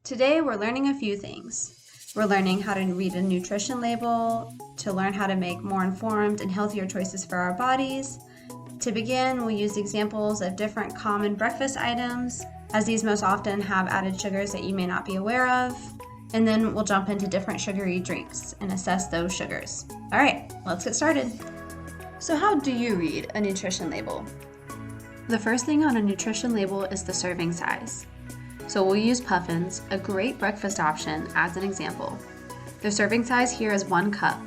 Today we're learning a few things. We're learning how to read a nutrition label, to learn how to make more informed and healthier choices for our bodies. To begin, we'll use examples of different common breakfast items, as these most often have added sugars that you may not be aware of. And then we'll jump into different sugary drinks and assess those sugars. All right, let's get started. So how do you read a nutrition label? The first thing on a nutrition label is the serving size. So we'll use puffins, a great breakfast option, as an example. The serving size here is 1 cup,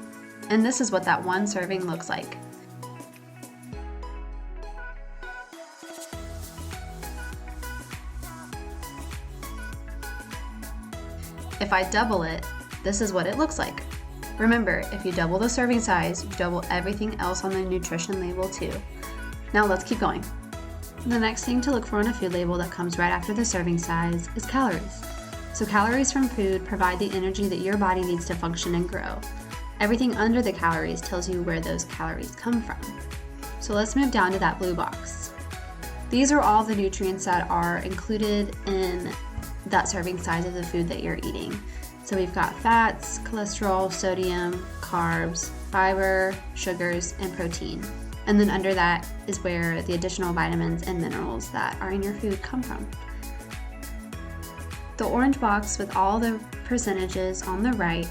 and this is what that one serving looks like. If I double it, this is what it looks like. Remember, if you double the serving size, you double everything else on the nutrition label too. Now let's keep going. The next thing to look for on a food label that comes right after the serving size is calories. So calories from food provide the energy that your body needs to function and grow. Everything under the calories tells you where those calories come from. So let's move down to that blue box. These are all the nutrients that are included in that serving size of the food that you're eating. So we've got fats, cholesterol, sodium, carbs, fiber, sugars, and protein. And then under that is where the additional vitamins and minerals that are in your food come from. The orange box with all the percentages on the right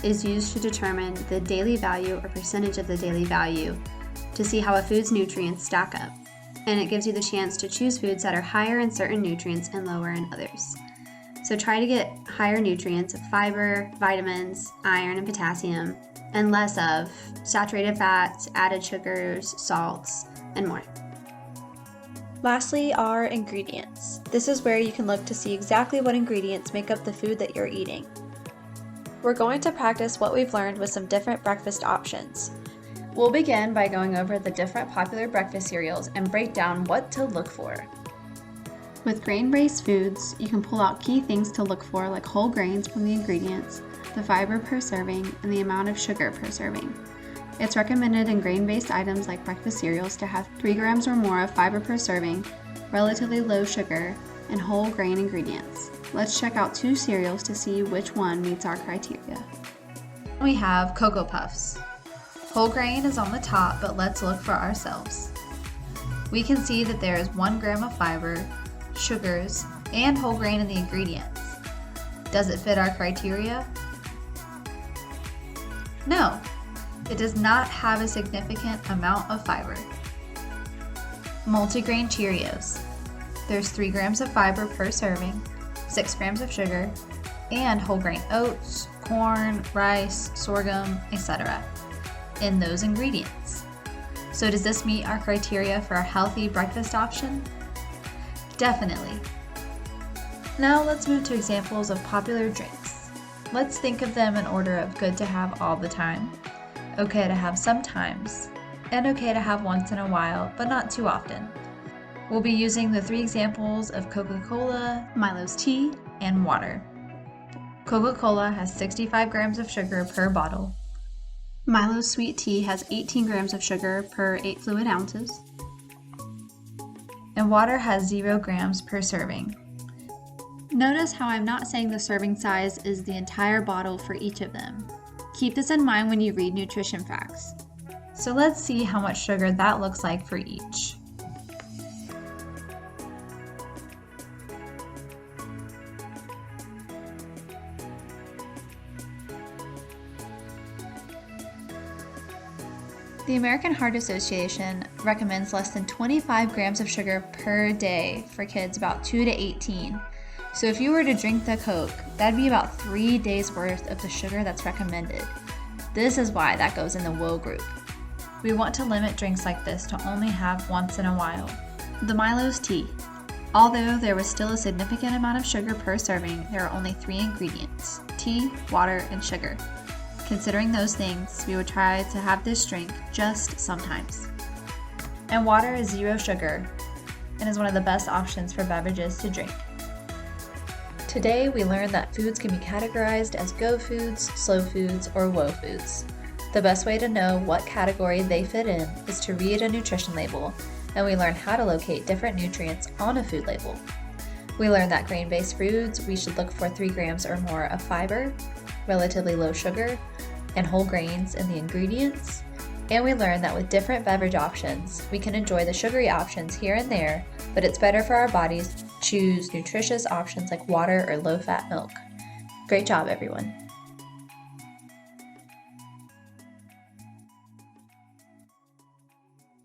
is used to determine the daily value or percentage of the daily value to see how a food's nutrients stack up. And it gives you the chance to choose foods that are higher in certain nutrients and lower in others. So try to get higher nutrients of fiber, vitamins, iron, and potassium, and less of saturated fats, added sugars, salts, and more. Lastly are ingredients. This is where you can look to see exactly what ingredients make up the food that you're eating. We're going to practice what we've learned with some different breakfast options. We'll begin by going over the different popular breakfast cereals and break down what to look for. With grain-based foods, you can pull out key things to look for, like whole grains from the ingredients, the fiber per serving, and the amount of sugar per serving. It's recommended in grain-based items like breakfast cereals to have 3 grams or more of fiber per serving, relatively low sugar, and whole grain ingredients. Let's check out 2 cereals to see which one meets our criteria. We have Cocoa Puffs. Whole grain is on the top, but let's look for ourselves. We can see that there is 1 gram of fiber, sugars, and whole grain in the ingredients. Does it fit our criteria? No, it does not have a significant amount of fiber. Multigrain Cheerios. There's 3 grams of fiber per serving, 6 grams of sugar, and whole grain oats, corn, rice, sorghum, etc. in those ingredients. So does this meet our criteria for a healthy breakfast option? Definitely. Now let's move to examples of popular drinks. Let's think of them in order of good to have all the time, okay to have sometimes, and okay to have once in a while, but not too often. We'll be using the 3 examples of Coca-Cola, Milo's tea, and water. Coca-Cola has 65 grams of sugar per bottle. Milo's sweet tea has 18 grams of sugar per 8 fluid ounces. And water has 0 grams per serving. Notice how I'm not saying the serving size is the entire bottle for each of them. Keep this in mind when you read nutrition facts. So let's see how much sugar that looks like for each. The American Heart Association recommends less than 25 grams of sugar per day for kids about 2 to 18. So if you were to drink the Coke, that'd be about 3 days worth of the sugar that's recommended. This is why that goes in the whoa group. We want to limit drinks like this to only have once in a while. The Milo's tea. Although there was still a significant amount of sugar per serving, there are only 3 ingredients: tea, water, and sugar. Considering those things, we would try to have this drink just sometimes. And water is 0 sugar and is one of the best options for beverages to drink. Today, we learned that foods can be categorized as go foods, slow foods, or whoa foods. The best way to know what category they fit in is to read a nutrition label, and we learned how to locate different nutrients on a food label. We learned that grain-based foods, we should look for 3 grams or more of fiber, relatively low sugar, and whole grains in the ingredients. And we learned that with different beverage options, we can enjoy the sugary options here and there, but it's better for our bodies to choose nutritious options like water or low-fat milk. Great job, everyone.